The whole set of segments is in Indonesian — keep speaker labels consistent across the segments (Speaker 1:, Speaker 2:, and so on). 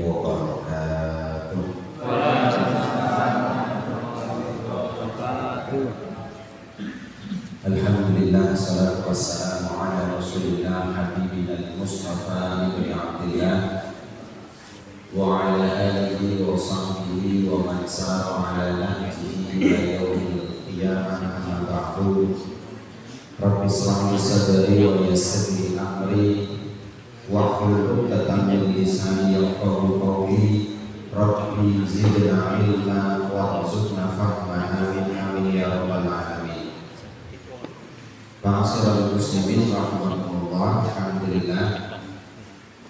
Speaker 1: wabarakatuh. Alhamdulillah, salatu wassalamu ala rasulillah habibina al-mustafa ibn abdillah wa ala alihi wa sahbihi wa man sara ala nahjihi ila yaumil qiyamah, amma ba'du. Rabbi shrah li sadri wa yassir li amri wahlul 'uqdatam min lisani yafqahu qawli. Rabbi zidna ilma warzuqna fahma, amin amin ya rabbal alamin. Ma'asyiral muslimin rahimakumullah, alhamdulillah,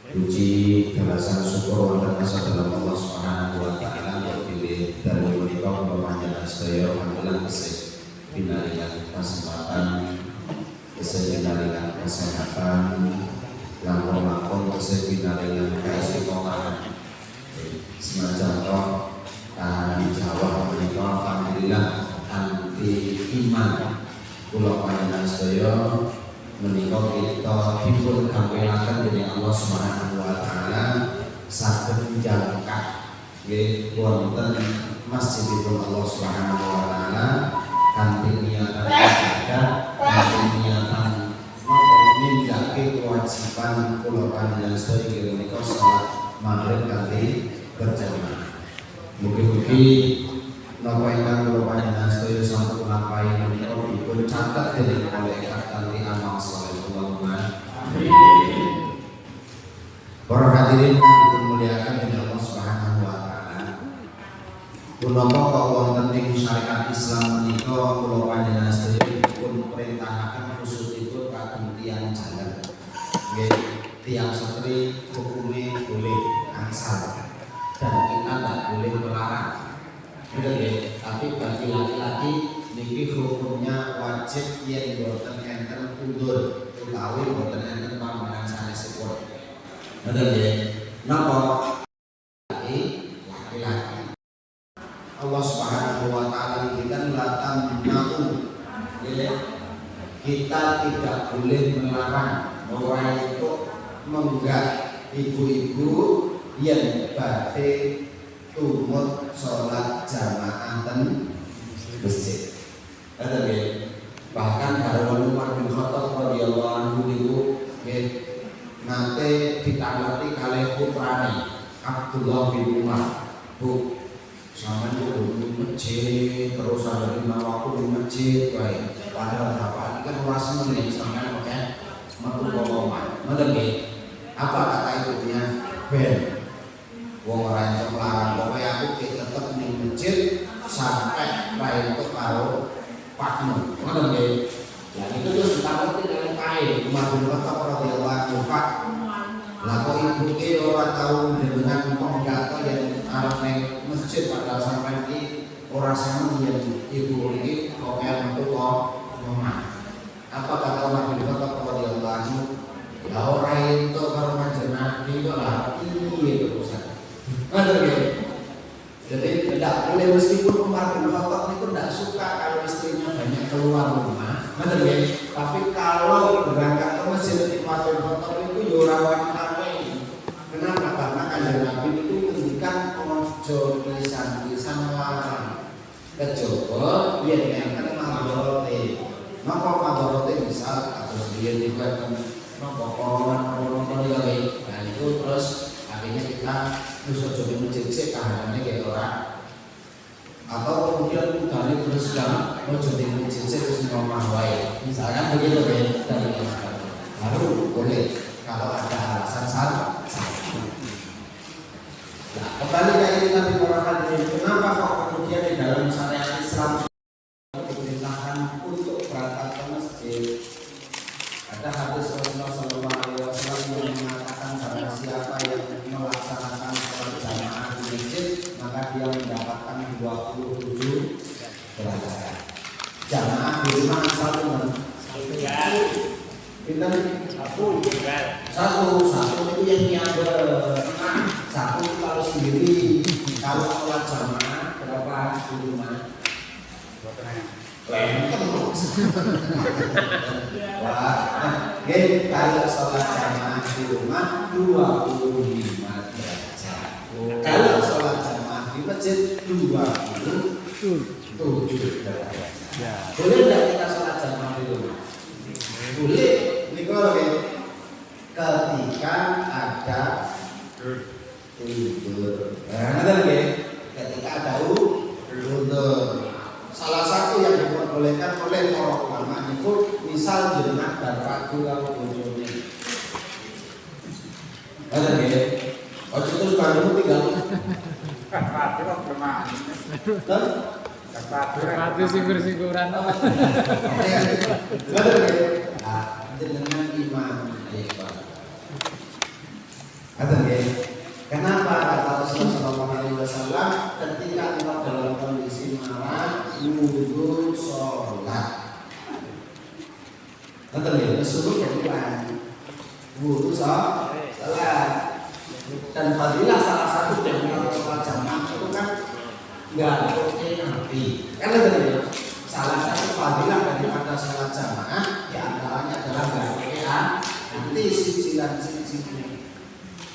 Speaker 1: puji balasan syukur wonten dalam Allah Subhanahu wa taala pilih dari menika panjenengan sedaya alhamdulillah kesih pinaringan kesempatan, kesih pinaringan kesehatan, langkung-langkung kesih pinaringan kaistiqomahan. Semacam toh dijawab menika alhamdulillah anti iman kula panjenengan sedaya menika kita dipun kawenaken dening Allah Subhanahu wa taala saged njangkah nggih wonten masjidipun Allah Subhanahu wa taala kanthi niatan ibadah, kanthi niatan nindakake kewajiban kula panjenengan sedaya inggih menika salat maghrib kanthi berjamaah. Mugi-mugi napa ingkang kula panjenengan sedaya sampun lampahi menika dipun catet dening malaikat kanthi amal saleh. Allahumma amin. Para hadirin dipun muliakan dening Allah Subhanahu wa taala. Punapa kok wonten ing syariat Islam menika kula panjenengan sedaya dipun perintahaken khususipun kagem tiyang jalan. Nggih, tiyang setri hukume boleh angsal dan kita tidak boleh melarang. Betul ya, tapi bagi laki-laki niki hukumnya wajib yen boten enten undur utawi boten enten pamanan sanesipun. Betul ya. Napa laki-laki Allah Subhanahu wa taala ngendikan la tamna'u, ya, kita tidak boleh melarang orang itu menggak ibu-ibu yen badhe tumut sholat jamaah ten masjid. Ada ya. Bahkan Harun Umar bin Khattab radhiyallahu anhu niku nggih nate ditangati kalih putrane Abdullah bin Umar. Bu, sampeyan kudu di masjid terus ada lima waktu di masjid wae. Padahal bapak ini kan ora seneng sampeyan kok metu omongan. Ngoten nggih. Apa kata ibunya? Ben wong ora entuk larang, pokoke aku tetep ning masjid sampai ra entuk karo pakmu. Ngoten nggih. Lah itu terus ditakoni kalih kae Umar bin Khattab radhiyallahu anhu, Pak. Lah kok ibuke ora tau dengan penggato yang arep ning masjid padahal sampeyan iki ora seneng yen ibu iki kok entuk kok omah. Apa kata Umar bin Khattab radhiyallahu anhu? Lah ora entuk karo kanjeng Nabi kok lah piye urusan. Jadi tidak boleh, meskipun Umar bin Khattab itu tidak suka kalau istrinya banyak keluar rumah, tapi kalau berangkat ke masjid Umar bin Khattab itu yura wanita ini. Kenapa? Karena kanjeng Nabi itu menghentikan ojo pisan-pisan larang kejaba yen enten madhorote. Napa madhorote misal kados biyen juga napa koron-koron iki. Nah itu terus akhirnya kita terus coba menjejek kahanannya kayak orang, atau kemudian udahnya terus banget mau jadi menjejek terus ngomong wae, misalkan begitu kan, baru boleh kalau ada alasan salah. Nah kembali ke ini tadi para hadirin, kenapa kok kemudian di dalam syariat Islam diperintahkan untuk berangkat ke masjid? Ada hadis Rasulullah SAW yang mengatakan barang siapa yang melaksanakan sholat jamaah di masjid maka dia mendapatkan 27 derajat. Jamaah di rumah satu satu itu yang diambil, satu kalau sendiri. Kalau sholat jamaah berapa di rumah? Wah, kalau sholat jamaah di rumah 25 derajat. masjid 27 derajat. Boleh tidak kita sholat jamaah di rumah? Boleh. Ini kalau ketika ada uzur. Ketika ada uzur. Salah satu yang diperbolehkan oleh para ulama itu misal jenengan bapak kula bojone. Ada nggih? Ojo terus baru tinggal. Kapatir kok gimana? Kapatir singgur-singguran. Ada nggih? Nah, jenengan imam Ada nggih? Kenapa kata Rasulullah sallallahu alaihi wasallam ketika kita dalam kondisi marah wudu sholat. Ada nggih? Disuruh keduaan wudu sholat. Dan fadilah salah satu dari sholat jamaah itu kan nggak api. Kan ada nggih? Salah satu fadilah daripada sholat jamaah diantaranya adalah nggak nanti sisi-sisi.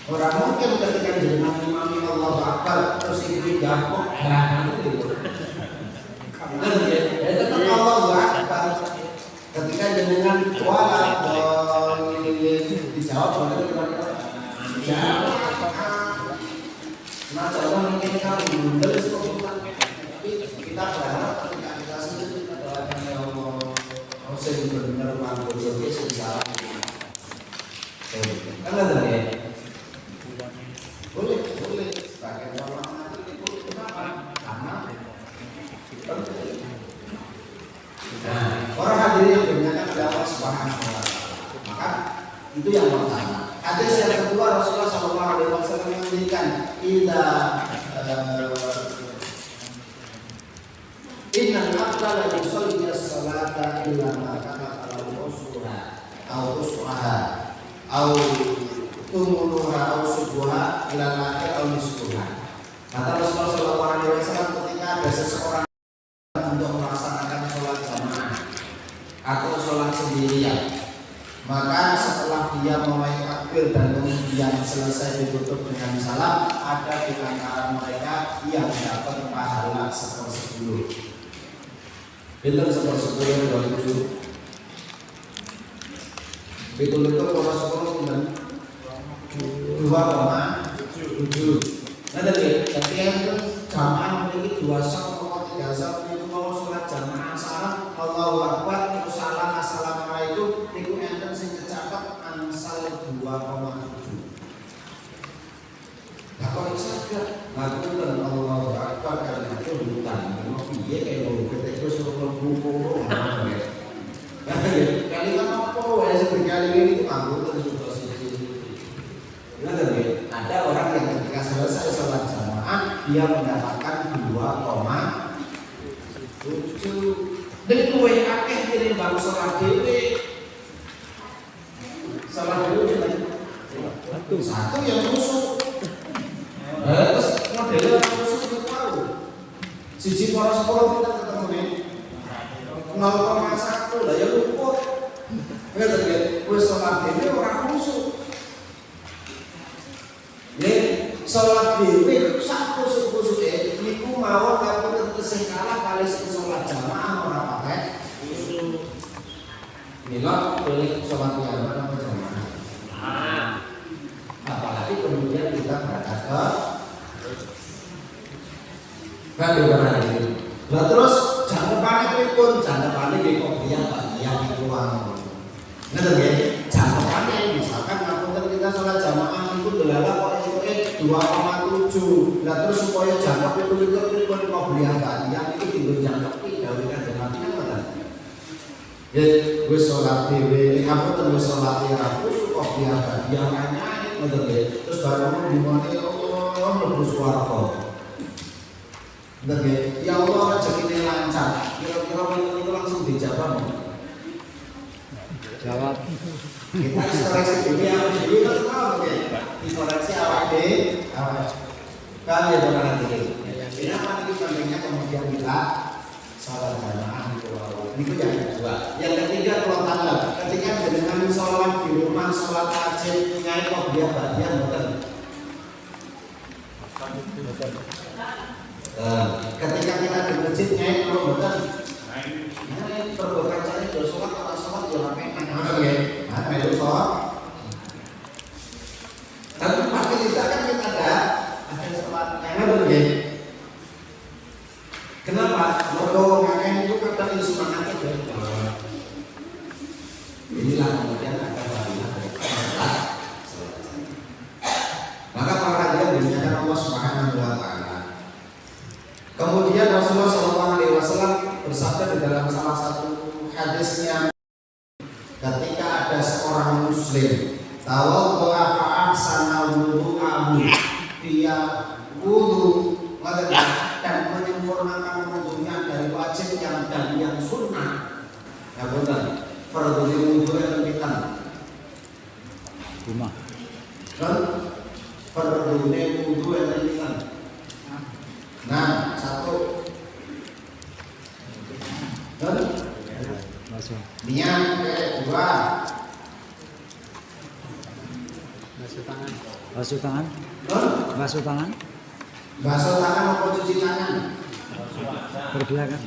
Speaker 1: Orang mungkin ketika jenengan imami Allahu Akbar terus ini jangkok itu. Ya tetap Allahu Akbar. Ketika jenengan wala dijawab oleh jawab. Nah, jangan mungkin kamu mundur tapi kita berharap ketika kita sujud adalah yang Allah sing benar mampu jadi salah. Kan ada ya? Boleh sebagai ulama itu kenapa? Karena orang hadirin yang dimuliakan oleh Allah Subhanahu wa taala. Maka itu yang pertama. Hadis yang kedua Rasulullah sallallahu alaihi wasallam mengingatkan inna al-abda la yusalli as-salata illa ma kana ala usuha au tumuluha au subuha ila akhir au nisfuha. Kata Rasulullah sallallahu alaihi wasallam ketika ada seseorang untuk melaksanakan sholat jamaah atau sholat sendirian, maka setelah dia mulai takbir dan kemudian selesai ditutup dengan salam, ada di antara mereka yang dapat pahala 1/10. Bintang 1/10 27. Betul-betul kalau 10 dan 2,7. Nah tadi ketika itu jamaah memiliki 2 sak, 3 sak, itu mau sholat jamaah salam Allahu Akbar itu salam assalamualaikum itu enten sing kecatat ansal 2,7. Nah kalau saged ngatur Allahu Akbar karena itu bukan mau piye kayak mau ketek terus buku kalimat apa wae sekali ini nganggo terus ada orang yang ketika selesai sholat jamaah dia mendapatkan 2,7. Dan luwe akeh ini baru sholat dhewe. Sholat dhewe satu yang rusuk. Terus modelnya rusuk itu tahu. Siji poros kita ketemu nih 0,1 lah ya luput. Ngerti ya? Wis sholat dhewe ora rusuk. Sholat dhewe sak kusuk-kusuke niku mawon kapun sing kalah kali sing sholat jamaah ora pakai mila boleh sholat jamaah apa jamaah. Apalagi kemudian kita berangkat ke bagaimana ini. Nah terus jangan panik pun jangan panik di bagian ruang. Ngerti ya? Jangan panik misalkan kapun kita sholat jamaah itu belalah kok 2,7. Nah terus supaya jangkep itu kok beli agak yang itu tinggal jangkep dari kanjeng Nabi kan. Ya wis sholat dhewe, aku terus sholat aku kok beli agak yang lainnya ngoten ya. Terus baru dimone Allah mlebu swarga. Ngoten ya. Ya Allah rezekine lancar. Kira-kira itu langsung dijawab. Jawab. Kita koreksi dunia itu kan tahu ya. Dikoreksi awak deh, kali ya benar nanti. Kenapa nanti pentingnya kemudian kita sholat jamaah di luar. Itu yang kedua. Yang ketiga kalau tanggal, ketika dengan sholat di rumah, sholat wajib, nyai kok dia bagian betul. Ketika kita di masjid naik kalau betul, naik perbekacannya kalau sholat kalau sholat jangan main mana itu sholat. Tapi pasti kita kan kita ada sholat naik betul. Kenapa? Mereka ngapain itu kadang semangatnya dari bawah. Inilah kemudian akan fadilah dari sholat. Maka para hadirin dimuliakan Allah Subhanahu wa taala. Kemudian Rasulullah SAW bersabda di dalam salah satu hadisnya, ketika ada seorang muslim tawaddaa fa ahsana wudu'ahu, dia wudu dan menyempurnakan wudunya dari wajib dan yang sunnah. Ya benar. Fardhu wudu yang penting.
Speaker 2: Rumah.
Speaker 1: Kan fardhu wudu yang penting. Nah, satu. Dan niat kedua.
Speaker 2: Basuh tangan. Basuh tangan.
Speaker 1: Basuh tangan atau cuci tangan?
Speaker 2: Berbelakang.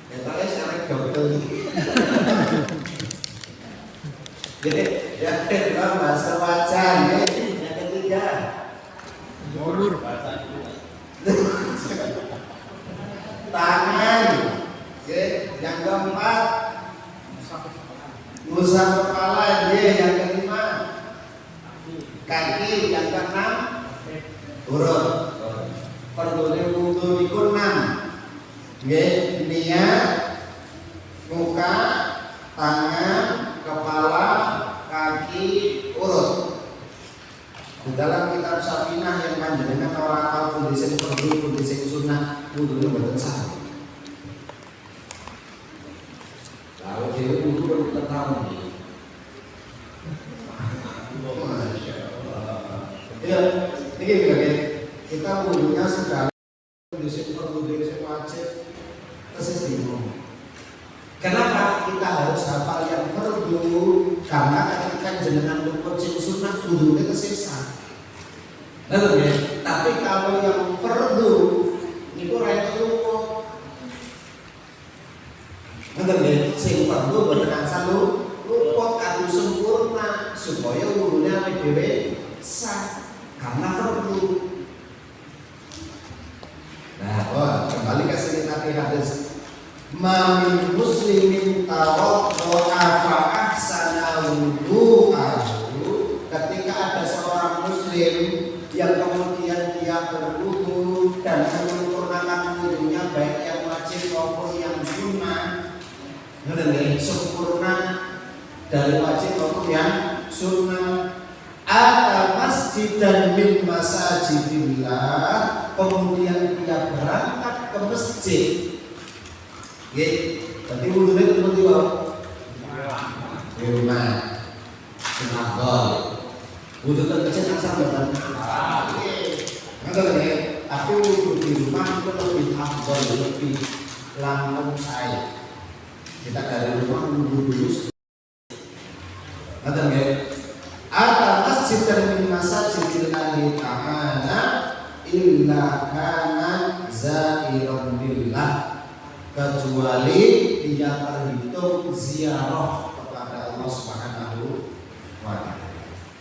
Speaker 1: Ya tadi saya gagal. Jadi yang kedua basuh wajah, yang ketiga
Speaker 2: Mundur.
Speaker 1: tangan, yang keempat musah kepala, yang kelima kaki, yang keenam urut. Fardhu wudu iku 6. Niat, muka, tangan, kepala, kaki, urut. Di dalam kitab Safinah yang panjenengan ora pun disebut fardhu pun disebut sunnah wudu mboten sah. Lalu dhewe wudu kan kita tahu nih. Ya, ini gini, kita wudunya sudah disebut fardhu disebut wajib terus bingung. Kenapa kita harus hafal yang fardhu? Karena ketika jenengan luput sing sunnah wudunya kesisa. Betul ya? Tapi kalau yang fardhu niku ra itu luput. Betul ya? Sing fardhu boten asal luput kadu sempurna supaya wudunya dhewe sah karena fardhu. Nah, kembali ke sini tadi hadis Mamin muslimin tawaddaa fa ahsana wudu'ahu. Ketika ada seorang muslim yang kemudian dia berwudu dan menyempurnakan wudunya baik yang wajib maupun yang sunnah, sempurna dari wajib maupun yang sunnah. Ata masjidan min masajidillah, kemudian dia berangkat ke masjid. Tapi wudunya itu seperti apa? Di rumah, di kantor. Wudu terkecil asal betul. Tapi wudu di rumah itu lebih afdal, lebih langsung saya. Kita dari rumah wudu dulu. Betul ya? Ada masjid min masajidillah ta'ala illa kana zairan billah, kecuali dia terhitung ziarah kepada Allah Subhanahu wa taala.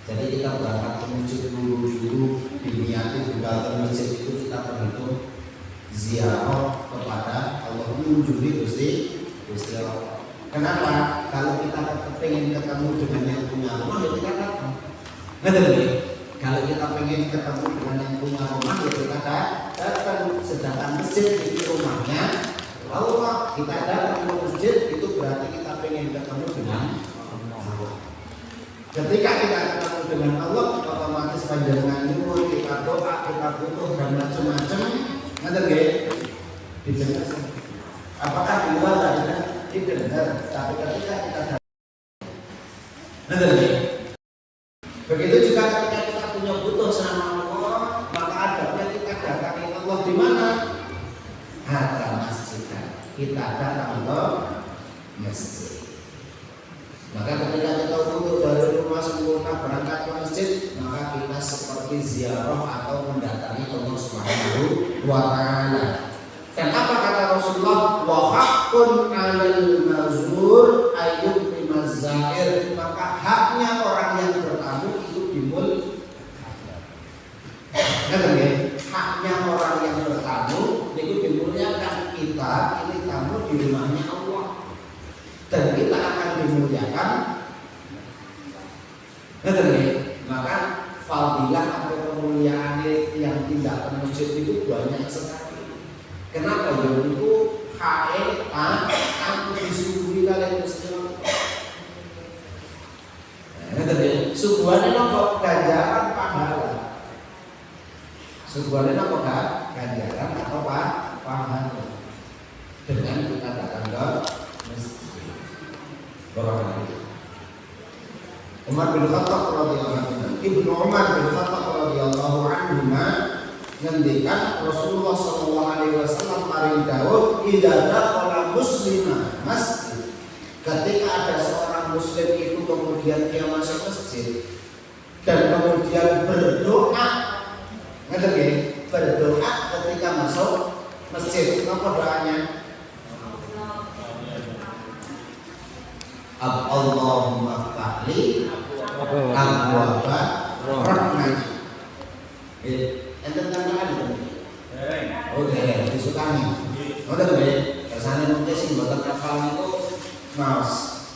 Speaker 1: Jadi kita berangkat ke masjid dulu diniati juga ke masjid itu kita terhitung ziarah kepada Allah, mengunjungi Gusti Allah. Kenapa? Kalau kita pengen ketemu dengan yang punya rumah ya kita datang. Betul ya? Kalau kita pengen ketemu dengan yang punya rumah ya kita datang. Sedangkan masjid itu rumahnya Allah, kita datang ke masjid itu berarti kita pengen ketemu dengan Allah. Ketika kita ketemu dengan Allah, otomatis panjenengan nyuwun, kita doa, kita butuh dan macam-macam. Ngerti nggih? Didengar. Apakah di luar tadi didengar? Tapi ketika kita datang, ngerti nggih? Begitu juga ketika kita punya butuh sama Allah, maka adabnya kita datangi Allah di mana? Ada masjid. Kita datang ke masjid. Maka ketika kita butuh dari rumah sempurna berangkat ke masjid, maka kita seperti ziarah atau mendatangi Allah Subhanahu wa taala. Dan apa kata Rasulullah? Wa haqqun 'alal mazur ayyukrimaz zair. Maka haknya orang yang bertamu itu haknya orang yang bertamu itu dimuliakan. Kita ini tamu di rumahnya Allah dan kita akan dimuliakan. Maka fadilah atau kemuliaan yang tidak ke masjid itu banyak sekali. Kenapa? Yaitu aku disuguhi kalian muslim. Suguhannya nopo ganjaran pahala. Suguhannya nopo ganjaran atau pahala dengan kita datang ke masjid. Barangkali Umar bin Khattab radhiyallahu anhu, Ibnu Umar bin Khattab radhiyallahu anhu ngendikan Rasulullah sallallahu alaihi wasallam maring dawuh idza dakhala muslimah masjid. Ketika ada seorang muslim itu kemudian dia masuk masjid dan kemudian berdoa, berdoa ketika masuk masjid. Apa doanya? Allahumma ftahli abwaaba rahmat. Enten tambahan itu. Oke, disukani. Udah baik. Kesannya mungkin sih buatan hafal itu mouse.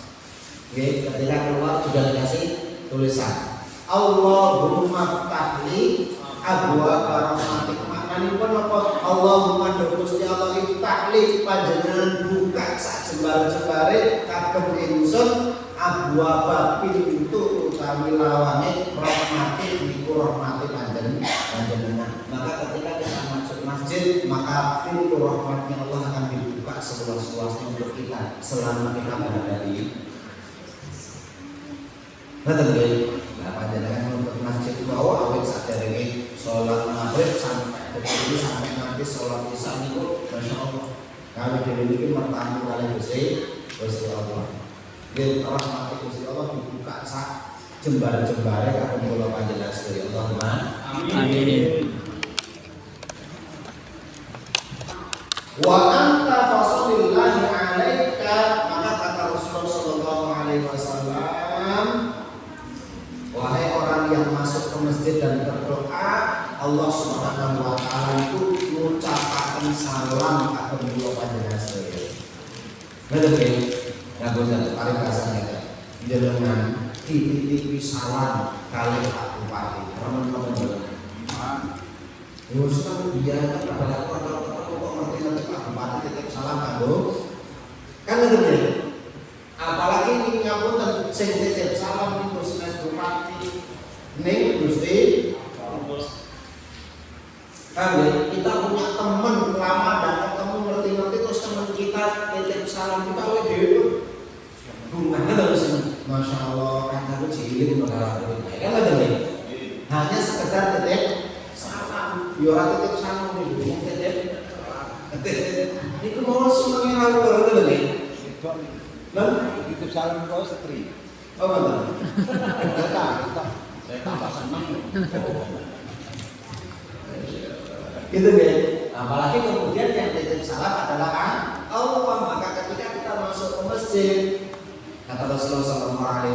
Speaker 1: Oke, ketika keluar juga dikasih tulisan Allahumma ftahli abwaaba rahmatik. Maknanya apa? Allahumma Gusti Allah iftahli panjenengan buka sak jembar-jembare kagem ingsun abwaaba pintu utawi lawane rahmatik niku rahmati panjenengan. Maka ketika kita masuk masjid, maka pintu rahmatnya Allah akan dibuka seluas-luasnya untuk kita selama kita berada di panjenengan untuk masjid bahwa awet sadurunge sholat maghrib sampai detik sampai nanti sholat isya niku masya Allah. Kalau diri mertamu kali Gusti Allah. Dia rahmat Gusti Allah dibuka sak jembar-jembare kagem kula panjenengan sedaya Allahumma amin. Wa anta fasalillahi alaika, maka kata Rasulullah sallallahu alaihi wasallam, wahai orang yang masuk ke masjid dan berdoa, Allah Subhanahu wa taala itu mengucapkan salam kagem kula panjenengan sedaya. Betul. Ngapunten paling bahasanya jenengan titipi salam kali Pak Bupati. Teman-teman. Ustaz biar kepada kok ngerti Pak Bupati titip salam kanggo. Kan ngene. Apalagi ini ngapunten sing titip salam niku Mas Bupati ning Gusti. Kan kita punya teman lama dan ketemu ngerti-ngerti terus teman kita titip salam kita wae dhewe. Masya Allah, kan aku cilik bakal kan ada nih. Hanya sekedar titip salam, biar titip salam nih, titip. Ini mau semuanya hal baru nih. Dan titip salam kau setri. Oh betul. Saya tambah senang. Gitu deh. Apalagi kemudian yang titip salam adalah Allah. Maka ketika kita masuk ke masjid, kata Rasulullah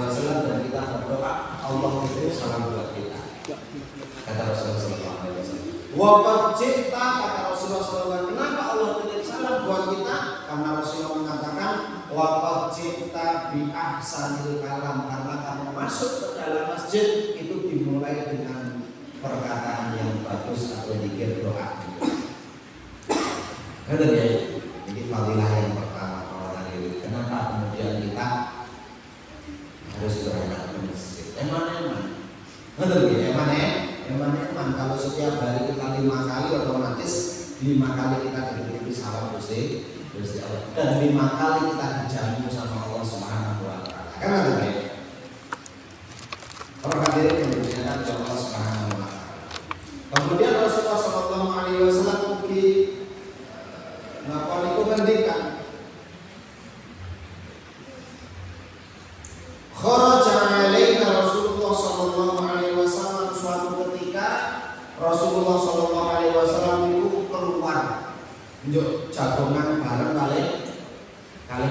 Speaker 1: SAW dan kita berdoa, Allah titip salam buat kita. Kata Rasulullah SAW. Waqad ji'ta, kata Rasulullah SAW. Kenapa Allah titip salam buat kita? Karena Rasulullah mengatakan waqad ji'ta bi ahsanil kalam, karena kamu masuk ke dalam masjid itu dimulai dengan perkataan yang bagus atau zikir doa. Kata dia, ini fadilah yang pertama orang ini. Kenapa kemudian kita harus berangkat ke masjid? Betul ya, eman. Kalau setiap hari kita 5 kali, otomatis 5 kali kita diberi salam Gusti Allah, dan 5 kali kita dijamu sama Allah Subhanahu wa taala. Kan ada ya? Orang hadirin yang dimuliakan oleh Allah Subhanahu wa taala. Kemudian Rasulullah sallallahu alaihi wasallam ugi ngapaniku ngendikan kharaja alaina Rasulullah sallallahu alaihi wasallam suatu Rasulullah sallallahu alaihi wasallam itu keluar njuk jagongan bareng kali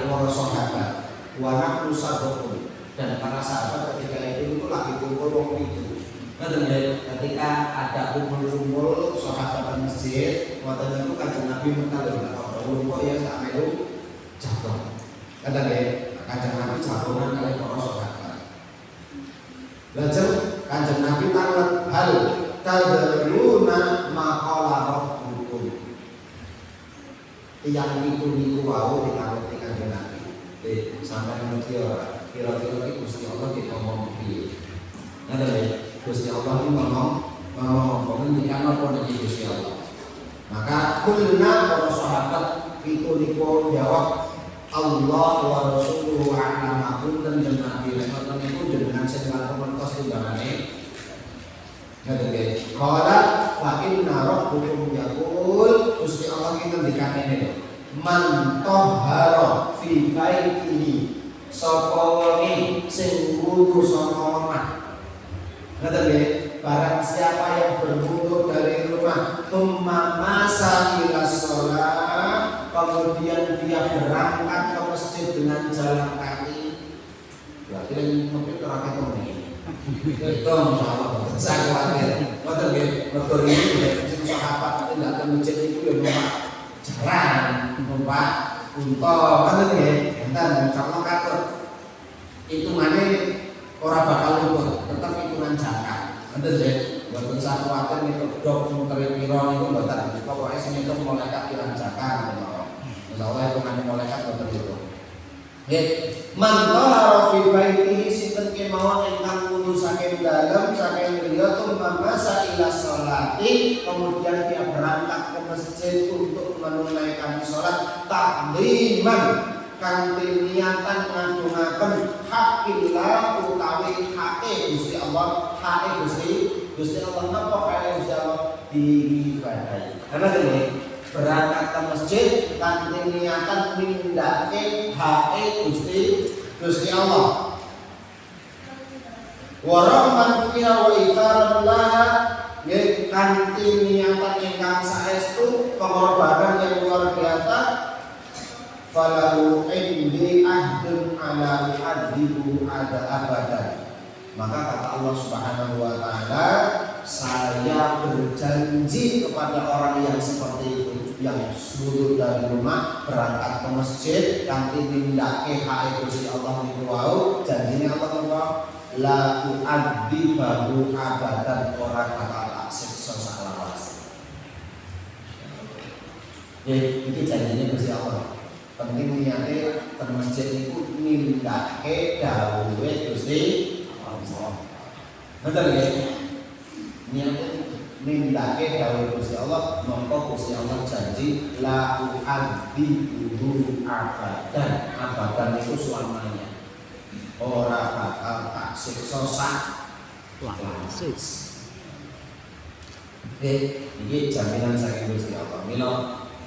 Speaker 1: para sahabat. Wa nahnu sadaqun, dan para sahabat ketika itu lagi kumpul wong itu. Ketika ada kumpul-kumpul sahabat di masjid, waktu itu kanjeng Nabi mentalur kalau kumpul ya tak melu jagon. Kanjeng Nabi jagongan kali para sahabat. Lajeng kanjeng Nabi takon hal tadruna maqala rabbukum. Yang niku wau ditakoki kanjeng Nabi. Sampai ngerti ora? Kira-kira iki Gusti Allah ki ngomong piye? Gusti Allah ini ngomong ngendikan apa nek Gusti Allah. Maka kulna para sahabat itu niku jawab Allah wa rasuluhu a'lamu dan Nabi lan niku jenengan sing ngertos timbangane. Qala fa inna rabbukum yaqul, Gusti Allah ki ngendikane ngene. Man tahhara fi baitihi, sapa wonge sing wudu saka omah. Barang siapa yang berwudu dari rumah, thumma masa ila shalah, kemudian dia berangkat ke masjid dengan jalan kaki. Berarti yang mungkin terakhir ini. Itu insyaallah saya khawatir. Betul nggih? Betul ini sahabat tidak ke masjid itu ya numpak jalan, numpak unta, betul nggih? Enten insyaallah katut. Hitungannya ora bakal luput, tetap hitungan jangka. Betul nggih? Betul saya khawatir nih kedok muter piro niku mboten. Pokoke sing itu malaikat pirang jangka ngono. Insyaallah hitungannya malaikat betul itu. Nggih, man tahara fi baitihi sinten kemawon ingkang wudu saking dalem saking griya tumma masa ila sholati, kemudian dia berangkat ke masjid untuk menunaikan salat takliman kanthi niatan ngagungaken hakillah utawi hake Gusti Allah, hake Gusti Allah napa hake Gusti Allah diibadahi. Karena ini berangkat ke masjid kanthi niatan nindakake hake Gusti Allah. Wa rahman fiha wa itharan laha, ya kanthi niatan ingkang saestu, pengorbanan yang luar biasa. Falahu indi ahdun ala u'adzibu ada abadan. Maka kata Allah Subhanahu wa taala, saya berjanji kepada orang yang seperti itu, yang suruh dari rumah berangkat ke masjid kanthi nindake hak Gusti Allah niku wau, janjine Allah niku la u'adzibahu abadan, ora bakal tak siksa salawase. Iki janjine Gusti Allah. Penting niate ten masjid niku nindake dawuhe Gusti Allah. Betul nggih? Niate nindake dawuhe Gusti Allah, mongko Gusti Allah janji la u'adzibuhu abadan. Abadan itu selamanya. Ora bakal tak siksa salawase. Iki jaminan saking Gusti Allah. Mila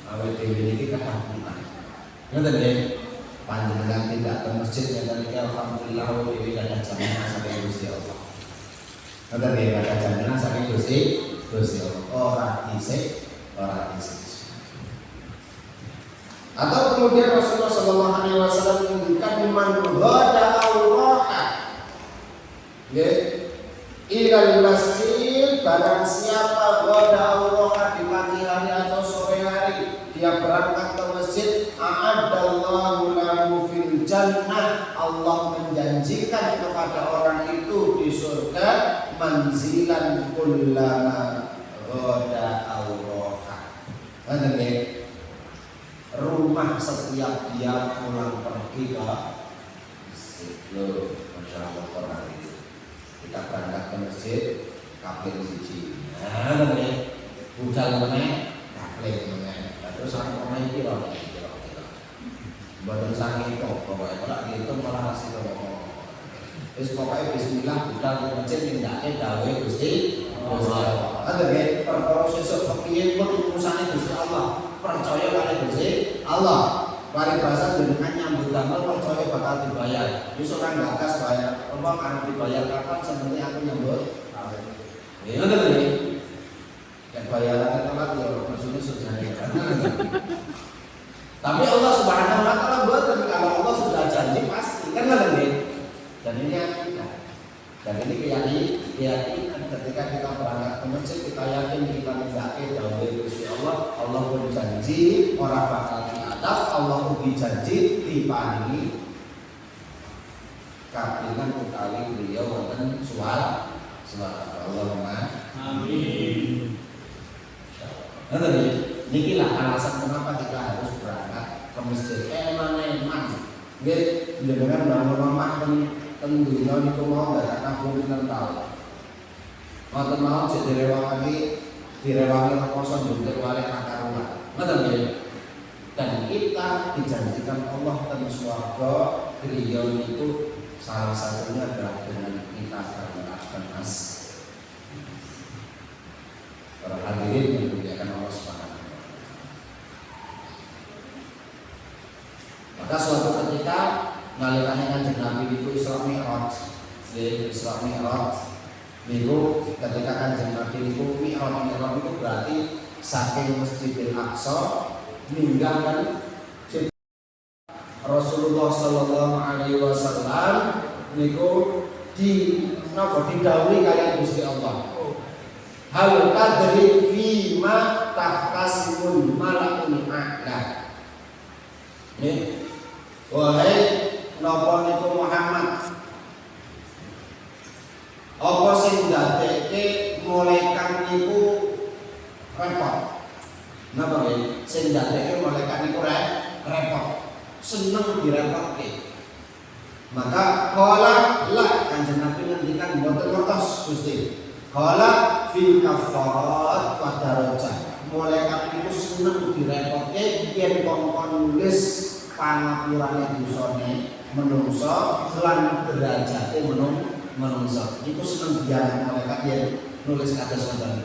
Speaker 1: awake dhewe iki kadang ngoten nggih, panjenengan tidak ke masjid ngeten iki alhamdulillah dewe ada jaminan saking Gusti Allah. Ngoten nggih, ada jaminan saking Gusti Allah. Ora dhisik. Atau kemudian Rasulullah sallallahu alaihi wasallam menunjukkan man ghada awraha. Nggih. Ilal masjid, barang siapa ghada awraha di pagi hari atau sore hari dia berangkat ke masjid, a'adallahu lahu fil jannah, Allah menjanjikan kepada orang itu di surga manzilan kullama ghada awraha. Rumah setiap dia pulang pergi ke masjid. Loh, masyaallah Quran itu. Kita berangkat ke masjid, kapling siji. Nah, budal meneh, kapling meneh. Terus aku main kira. Badan sange kok pokoke ora gitu malah hasil kok. Wis pokoke bismillah budal ke masjid nindake dawuhe Gusti Allah. Ada nggih perkara sesuk kepiye pun urusane Gusti Allah. Percaya kali Gusti Allah. Mari bahasa dengan nyambut damel percaya bakal dibayar. Wis ora gagas bayar. Apa kan dibayar kapan sebenarnya aku nyambut. Ya ngoten nggih. Ya bayaran telat ya maksudnya sudah tapi Allah Subhanahu wa taala buatan kalau Allah sudah janji pasti kan nggak nih. Dan ini akidah. Dan ini keyakinan ketika kita berangkat ke masjid kita yakin kita mendaki dawuh Gusti Allah, Allah pun janji orang bakal diadab, Allah ugi janji diparingi kapinan utawi beliau wonten suara Allahumma amin. Niki lah alasan kenapa kita harus berangkat ke masjid. Eman. Nggih, jenengan bangun omah ten dina niku mau gak nabung pinten taun. Wonten mawon sik direwangi poso njuntuk wale kakaruan. Ngoten nggih. Dan kita dijanjikan Allah ten swarga griya niku salah satunya adalah dengan kita berangkat ke masjid. Para hadirin yang dimuliakan Allah Subhanahu wa taala. Maka suatu ketika nalikane Kanjeng Nabi niku Isra Mi'raj, Isra Mi'raj niku ketika Kanjeng Nabi niku Mi'raj niku berarti saking Masjidil Aqsa ninggalkan Rasulullah sallallahu alaihi wasallam niku didhawuhi kalian Gusti Allah. Hal tadri fima tahtasibul malakul a'la. Nih, wahai napa niku Muhammad, apa sing ndadekake malaikat niku repot? Napa nggih? Sing ndadekake malaikat niku repot, seneng direpotke. Maka qala la Kanjeng Nabi ngendikan mboten ngertos Gusti. Qala fil kafarat wa darajat. Malaikat niku seneng direpotke yen kongkon nulis pangapurane dosane menungso lan derajate menungso. Niku seneng diarani malaikat yen nulis kados ngoten.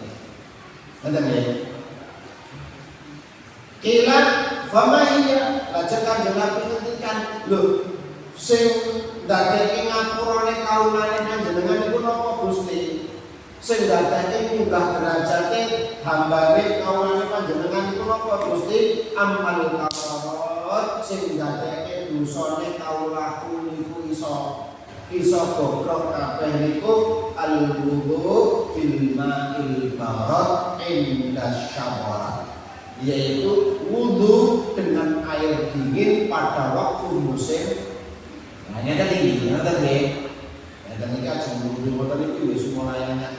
Speaker 1: Ngoten nggih. Kila fama iya lajeng Kanjeng Nabi ngendikan, lho sing ndadekake ngapurane kaulane panjenengan niku napa Gusti? Sing ndadekake munggah derajate hambane kaulane panjenengan niku napa Gusti? Amal kafarat sing ndadekake dosane kaulaku niku iso bobrok kabeh niku al-wudu bil ma'il barat inda syabarat, yaitu wudu dengan air dingin pada waktu musim. Nah, nyata tinggi, nyata tinggi. Dan ini aja wudu motor itu ya semua layaknya.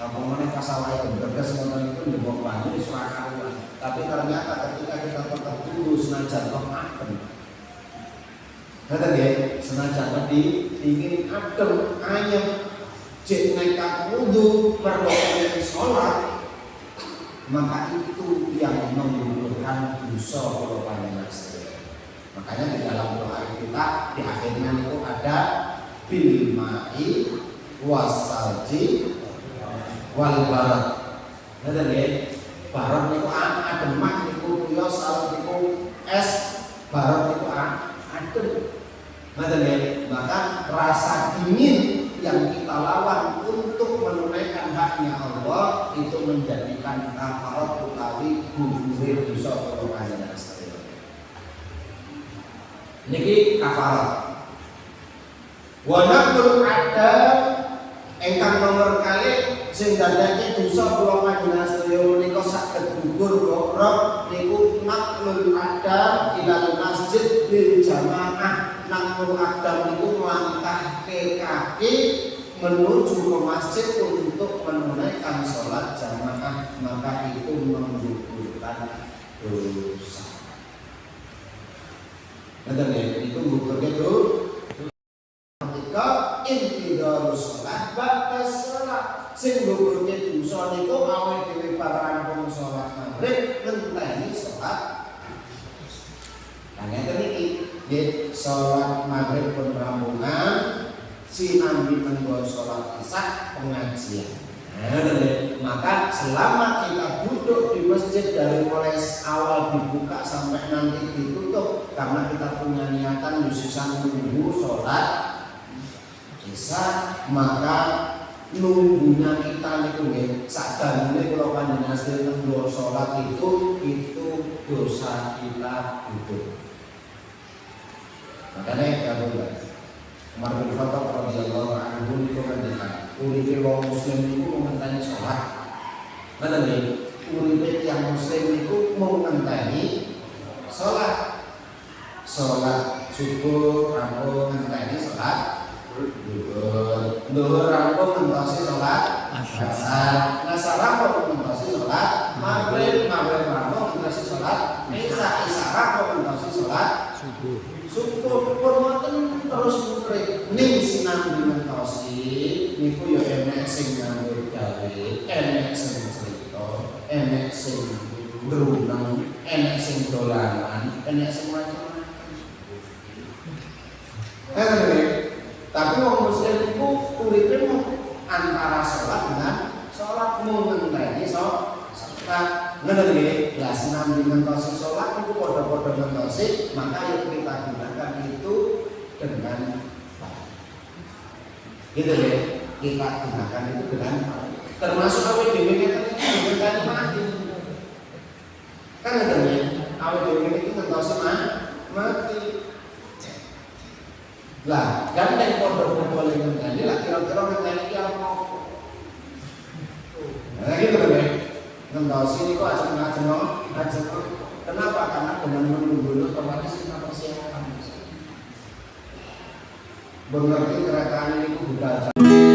Speaker 1: Kampung mana pasawai bergas motor itu di bawah banyu suarakan. Tapi ternyata ketika kita tetap wudu senajan adem. Nyata tinggi, senajan dingin adem ayam. Jek nekat wudu perlu sholat. Maka itu yang menggugurkan dosa kalau panjenengan sedaya. Makanya di dalam doa kita di akhirnya itu ada bil ma'i wasalji wal barat. Ngerti nggih? Barat niku adem niku kuyo salju niku es, barat niku adem. Ngerti nggih? Maka rasa dingin yang kita lawan untuk menunaikan haknya Allah itu menjadikan kafarat utawi gugure dosa kula panjenengan sedaya. Niki kafarat. Wa naqul ada ingkang nomor kali sing dadake dosa kula panjenengan sedaya menika saged gugur bobrok niku naqlul ada ilal masjid bil jamaah. Naqlul ada niku nglangkahke kaki menuju ke masjid untuk menunaikan sholat jamaah, maka itu menggugurkan dosa. Betul ya? Itu menggugurkan dosa. Ketika intidarus sholat, batas sholat, sing menggugurkan dosa niku awake dhewe rampung sholat maghrib ngenteni sholat. Nah, ngeten iki, nggih sholat maghrib pun rampungan. Sinambi menggo sholat isya pengajian. Maka selama kita duduk di masjid dari mulai awal dibuka sampai nanti ditutup, karena kita punya niatan khususan menunggu sholat isya, maka nunggunya kita niku nggih sakdalune kula panjenengan sedherek salat itu dosa kita gugur. Makanya kalau Umar bin Khattab radhiyallahu anhu niku ngendikan, uripe wong muslim niku ngenteni salat. Ngoten nggih, uripe tiyang muslim niku mau ngenteni salat. Salat subuh rampung ngenteni salat zuhur rampung ngentosi salat asar, asar rampung ngentosi salat maghrib rampung ngentosi salat isya rampung ngentosi salat subuh pun wonten terus murid ning sinambi ngentosi niku ya enek sing nganggo gawe, enek sing crita, enek sing ndruneng, enek sing dolanan, enek sing macam-macam. Tapi wong muslim itu uripe antara sholat dengan sholat ngenteni sholat. Ngoten nggih, lah senam ngentosi sholat itu padha-padha ngentosi, maka yang kita gunakan itu dengan baik. Gitu ya, kita gunakan itu dengan baik. Termasuk awake dhewe ngenteni mati. Kan ngoten ya, awake dhewe iki ngentosi mati. Lah, gandeng pondok boleh ngenteni lah kira-kira ngenteni ki apa? Nah, gitu kan ya. Ngentosi niku ajeng-ajeng. Kenapa? Karena dengan menunggu otomatis kita persiapan. Mengerti kereta ini budal.